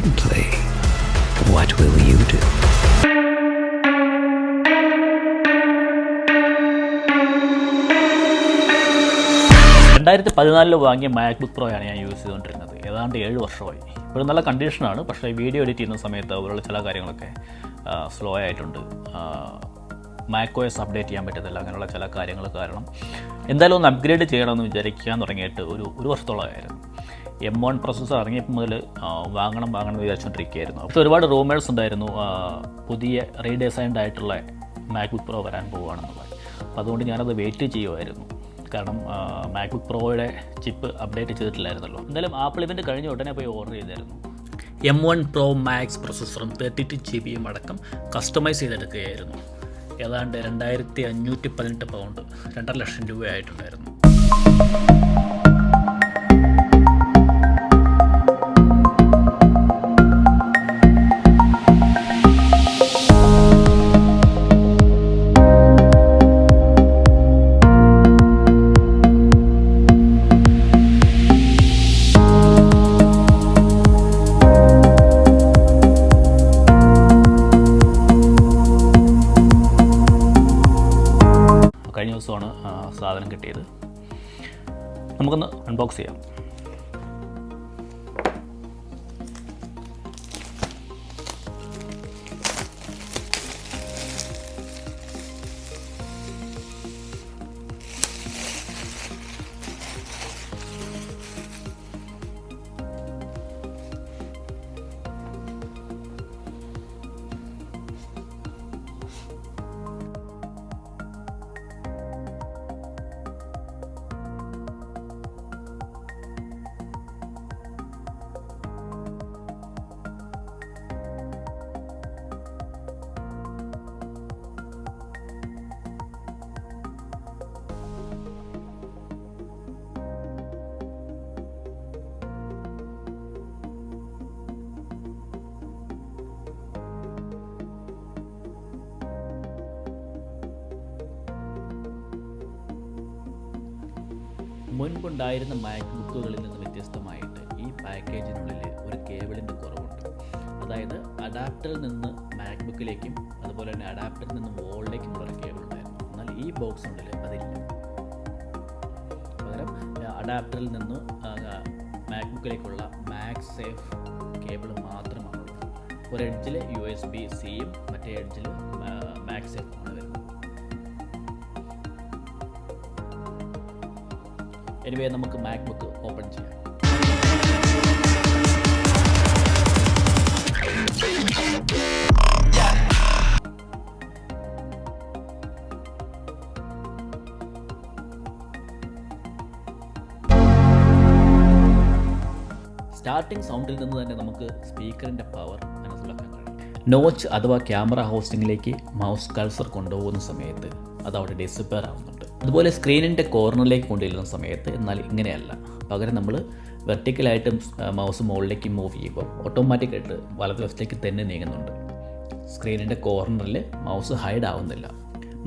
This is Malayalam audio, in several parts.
differently. What will you do? വാങ്ങിയ മാക്ബുക്ക് പ്രോയാണ് ഞാൻ യൂസ് ചെയ്തുകൊണ്ടിരുന്നത്. ഏതാണ്ട് 7 വർഷമായി. ഇപ്പോഴും നല്ല കണ്ടീഷനാണ്, പക്ഷേ വീഡിയോ എഡിറ്റ് ചെയ്യുന്ന സമയത്ത് അതുപോലുള്ള ചില കാര്യങ്ങളൊക്കെ സ്ലോ ആയിട്ടുണ്ട്. macOS അപ്ഡേറ്റ് ചെയ്യാൻ പറ്റത്തില്ല, അങ്ങനെയുള്ള ചില കാര്യങ്ങൾ കാരണം എന്തായാലും ഒന്ന് അപ്ഗ്രേഡ് ചെയ്യണമെന്ന് വിചാരിക്കാൻ തുടങ്ങിയിട്ട് ഒരു വർഷത്തോളമായിരുന്നു. M1 പ്രോസസ്സർ ഇറങ്ങിയപ്പോൾ മുതൽ വാങ്ങണം എന്ന് വിചാരിച്ചുകൊണ്ടിരിക്കുകയായിരുന്നു. പക്ഷേ ഒരുപാട് റൂമേഴ്സ് ഉണ്ടായിരുന്നു പുതിയ റീഡിസൈൻഡ് ആയിട്ടുള്ള മാക്ബുക്ക് പ്രോ വരാൻ പോവുകയാണെന്നുള്ളത്. അപ്പോൾ അതുകൊണ്ട് ഞാനത് വെയിറ്റ് ചെയ്യുമായിരുന്നു. കാരണം മാക്ബുക്ക് പ്രോയുടെ ചിപ്പ് അപ്ഡേറ്റ് ചെയ്തിട്ടില്ലായിരുന്നല്ലോ. എന്തായാലും ആപ്പിൾ ഇവൻ്റ് കഴിഞ്ഞ ഉടനെ പോയി ഓർഡർ ചെയ്തായിരുന്നു. M1 Pro Max പ്രോസസ്സറും 32 GB അടക്കം കസ്റ്റമൈസ് ചെയ്തെടുക്കുകയായിരുന്നു. ഏതാണ്ട് 2518 പൗണ്ട്, 2.5 ലക്ഷം രൂപയായിട്ടുണ്ടായിരുന്നു. കഴിഞ്ഞ ദിവസമാണ് സാധനം കിട്ടിയത്. നമുക്കൊന്ന് അൺബോക്സ് ചെയ്യാം. മുൻപുണ്ടായിരുന്ന മാക്ബുക്കുകളിൽ നിന്ന് വ്യത്യസ്തമായിട്ട് ഈ പാക്കേജിനുള്ളിൽ ഒരു കേബിളിൻ്റെ കുറവുണ്ട്. അതായത് അഡാപ്റ്ററിൽ നിന്ന് മാക്ബുക്കിലേക്കും അതുപോലെ തന്നെ അഡാപ്റ്ററിൽ നിന്ന് വോളിലേക്കുമുള്ള ഒരു കേബിൾ ഉണ്ടായിരുന്നു. എന്നാൽ ഈ ബോക്സിനുള്ളിൽ അതില്ല. പകരം അഡാപ്റ്ററിൽ നിന്ന് മാക്ബുക്കിലേക്കുള്ള മാക്സ് സേഫ് കേബിൾ മാത്രമാണുള്ളത്. ഒരു എഡ്ജിൽ USB-Cയും മറ്റേ എഡ്ജിൽ മാക്സ് സേഫുമാണ് വരുന്നത്. എനിവേ നമുക്ക് മാക്ബുക്ക് ഓപ്പൺ ചെയ്യാം. സ്റ്റാർട്ടിംഗ് സൗണ്ടിൽ നിന്ന് തന്നെ നമുക്ക് സ്പീക്കറിൻ്റെ പവർ മനസ്സിലാക്കാൻ കഴിയും. നോച്ച് അഥവാ ക്യാമറ ഹോസ്റ്റിങ്ങിലേക്ക് മൗസ് കഴ്സർ കൊണ്ടുപോകുന്ന സമയത്ത് അത് അവിടെ ഡിസപ്പിയർ ആവുന്നുണ്ട്. അതുപോലെ സ്ക്രീനിൻ്റെ കോർണറിലേക്ക് കൊണ്ടുവരുന്ന സമയത്ത് എന്നാൽ ഇങ്ങനെയല്ല. പകരം നമ്മൾ വെർട്ടിക്കലായിട്ടും മൗസ് മുകളിലേക്ക് മൂവ് ചെയ്യുമ്പോൾ ഓട്ടോമാറ്റിക്കായിട്ട് വലതുവശത്തേക്ക് തന്നെ നീങ്ങുന്നുണ്ട്. സ്ക്രീനിൻ്റെ കോർണറിൽ മൗസ് ഹൈഡ് ആവുന്നില്ല.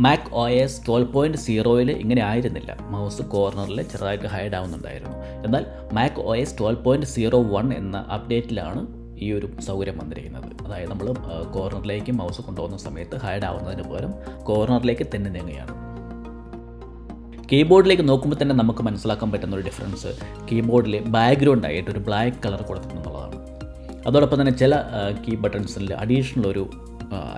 macOS 12.0 ഇങ്ങനെ ആയിരുന്നില്ല. മൗസ് കോർണറിൽ ചെറുതായിട്ട് ഹൈഡ് ആവുന്നുണ്ടായിരുന്നു. എന്നാൽ macOS 12.01 എന്ന അപ്ഡേറ്റിലാണ് ഈ ഒരു സൗകര്യം വന്നിരിക്കുന്നത്. അതായത് നമ്മൾ കോർണറിലേക്ക് മൗസ് കൊണ്ടുപോകുന്ന സമയത്ത് ഹൈഡ് ആവുന്നതിന് പകരം കോർണറിലേക്ക് തന്നെ നീങ്ങുകയാണ്. കീബോർഡിലേക്ക് നോക്കുമ്പോൾ തന്നെ നമുക്ക് മനസ്സിലാക്കാൻ പറ്റുന്ന ഒരു ഡിഫറൻസ് കീബോർഡിൽ ബാക്ക്ഗ്രൗണ്ട് ആയിട്ട് ഒരു ബ്ലാക്ക് കളർ കൊടുത്തിട്ടുള്ളതാണ്. അതോടൊപ്പം തന്നെ ചില കീ ബട്ടൺസിൽ അഡീഷണൽ ഒരു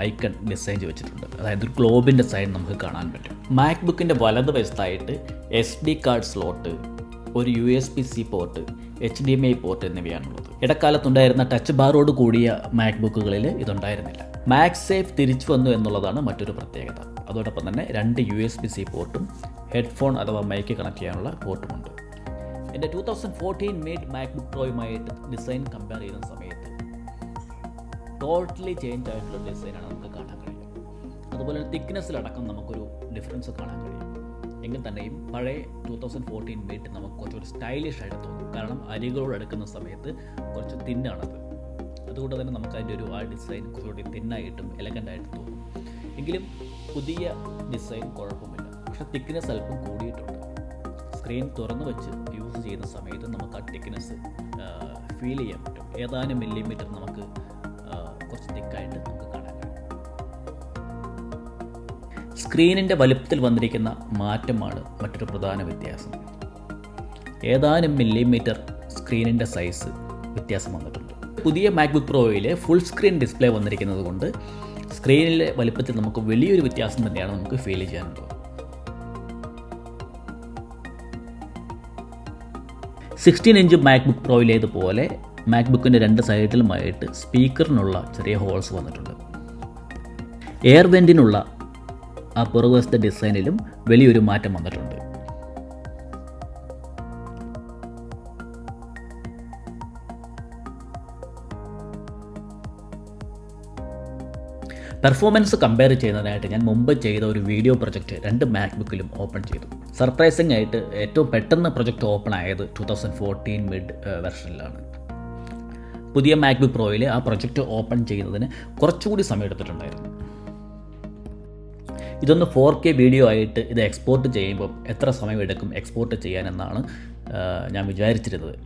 ഐക്കൺ ഡിസൈൻ ചെയ്ത് വെച്ചിട്ടുണ്ട്. അതായത് ഒരു ഗ്ലോബിൻ്റെ സൈൻ നമുക്ക് കാണാൻ പറ്റും. മാക്ബുക്കിൻ്റെ വലതുവശത്തായിട്ട് SD കാർഡ് സ്ലോട്ട്, ഒരു USB-C പോർട്ട്, HDMI പോർട്ട് എന്നിവയാണുള്ളത്. ഇടക്കാലത്തുണ്ടായിരുന്ന ടച്ച് ബാറോട് കൂടിയ മാക്ബുക്കുകളിൽ ഇതുണ്ടായിരുന്നില്ല. മാക്സ് സേഫ് തിരിച്ചു വന്നു എന്നുള്ളതാണ് മറ്റൊരു പ്രത്യേകത. അതോടൊപ്പം തന്നെ 2 USB-C പോർട്ടും ഹെഡ്ഫോൺ അഥവാ മൈക്ക് കണക്ട് ചെയ്യാനുള്ള പോർട്ടുമുണ്ട്. എൻ്റെ 2014 മെയ്ഡ് മാക്ബുക്ക് പ്രോയുമായിട്ട് ഡിസൈൻ കമ്പയർ ചെയ്യുന്ന സമയത്ത് ടോട്ടലി ചേഞ്ച് ആയിട്ടുള്ള ഡിസൈനാണ് നമുക്ക് കാണാൻ കഴിയും. അതുപോലെ തിക്നെസ്സിലടക്കം നമുക്കൊരു ഡിഫറൻസ് കാണാൻ കഴിയും. എങ്കിൽ തന്നെയും പഴയ 2014 മെയ്ഡ് നമുക്ക് കുറച്ചൊരു സ്റ്റൈലിഷ് ആയിട്ട് തോന്നും. കാരണം അരികളോട് അടുക്കുന്ന സമയത്ത് കുറച്ച് തിന്നാണത്. അതുകൊണ്ട് തന്നെ നമുക്ക് അതിൻ്റെ ഒരു ഡിസൈൻ കുറച്ചുകൂടി തിന്നായിട്ടും എലഗൻ്റായിട്ട് തോന്നും. എങ്കിലും പുതിയ ഡിസൈൻ കുഴപ്പമില്ല. പക്ഷേ തിക്നെസ് അല്പം കൂടിയിട്ടുണ്ട്. സ്ക്രീൻ തുറന്നു വെച്ച് യൂസ് ചെയ്യുന്ന സമയത്ത് നമുക്ക് ആ തിക്നെസ് ഫീൽ ചെയ്യാൻ പറ്റും. ഏതാനും മില്ലിമീറ്റർ നമുക്ക് കുറച്ച് തിക്കായിട്ട് നമുക്ക് കാണാൻ കഴിയും. സ്ക്രീനിൻ്റെ വലുപ്പത്തിൽ വന്നിരിക്കുന്ന മാറ്റമാണ് മറ്റൊരു പ്രധാന വ്യത്യാസം. ഏതാനും മില്ലിമീറ്റർ സ്ക്രീനിൻ്റെ സൈസ് വ്യത്യാസം വന്നിട്ടുണ്ട്. പുതിയ മാക്ബുക്ക് പ്രോയിൽ ഫുൾ സ്ക്രീൻ ഡിസ്പ്ലേ വന്നിരിക്കുന്നത് കൊണ്ട് സ്ക്രീനിലെ വലുപ്പത്തിൽ നമുക്ക് വലിയൊരു വ്യത്യാസം തന്നെയാണ് നമുക്ക് ഫീൽ ചെയ്യാനുള്ളത്. 16 ഇഞ്ച് മാക്ബുക്ക് പ്രോയിലേതുപോലെ മാക്ബുക്കിൻ്റെ 2 സൈഡിലുമായിട്ട് സ്പീക്കറിനുള്ള ചെറിയ ഹോൾസ് വന്നിട്ടുണ്ട്. എയർ വെൻറ്റിനുള്ള ആ പുറകുവശത്തെ ഡിസൈനിലും വലിയൊരു മാറ്റം വന്നിട്ടുണ്ട്. പെർഫോമൻസ് കമ്പയർ ചെയ്യുന്നതിനായിട്ട് ഞാൻ മുമ്പ് ചെയ്ത ഒരു വീഡിയോ പ്രൊജക്റ്റ് 2 മാക്ബുക്കിലും ഓപ്പൺ ചെയ്തു. സർപ്രൈസിംഗ് ആയിട്ട് ഏറ്റവും പെട്ടെന്ന് പ്രൊജക്റ്റ് ഓപ്പൺ ആയത് 2014 മിഡ് വെർഷനിലാണ്. പുതിയ മാക്ബുക്ക് പ്രോയിൽ ആ പ്രൊജക്റ്റ് ഓപ്പൺ ചെയ്യുന്നതിന് കുറച്ചുകൂടി സമയം എടുത്തിട്ടുണ്ടായിരുന്നു. ഇതൊന്ന് 4K വീഡിയോ ആയിട്ട് ഇത് എക്സ്പോർട്ട് ചെയ്യുമ്പോൾ എത്ര സമയം എടുക്കും എക്സ്പോർട്ട് ചെയ്യാനെന്നാണ് ഞാൻ വിചാരിച്ചിരുന്നത്.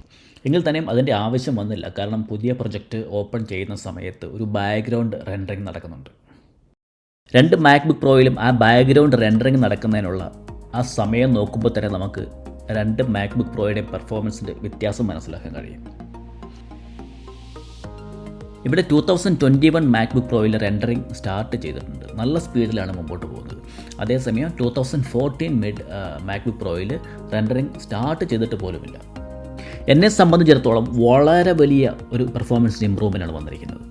എങ്കിൽ തന്നെയും അതിൻ്റെ ആവശ്യം വന്നില്ല. കാരണം പുതിയ പ്രൊജക്റ്റ് ഓപ്പൺ ചെയ്യുന്ന സമയത്ത് ഒരു ബാക്ക്ഗ്രൗണ്ട് റെൻഡറിങ് നടക്കുന്നുണ്ട്. 2 മാക്ബുക്ക് പ്രോയിലും ആ ബാക്ക്ഗ്രൗണ്ട് റെൻഡറിങ് നടക്കുന്നതിനുള്ള ആ സമയം നോക്കുമ്പോൾ തന്നെ നമുക്ക് 2 മാക്ബുക്ക് പ്രോയുടെ പെർഫോമൻസിൻ്റെ വ്യത്യാസം മനസ്സിലാക്കാൻ കഴിയും. ഇവിടെ 2021 മാക്ബുക്ക് പ്രോയിൽ റെൻഡറിങ് സ്റ്റാർട്ട് ചെയ്തിട്ടുണ്ട്. നല്ല സ്പീഡിലാണ് മുമ്പോട്ട് പോകുന്നത്. അതേസമയം 2014 മിഡ് മാക്ബുക്ക് പ്രോയിൽ റെൻഡറിങ് സ്റ്റാർട്ട് ചെയ്തിട്ട് പോലുമില്ല. എന്നെ സംബന്ധിച്ചിടത്തോളം വളരെ വലിയ ഒരു പെർഫോമൻസ് ഇമ്പ്രൂവ്മെൻ്റാണ് വന്നിരിക്കുന്നത്.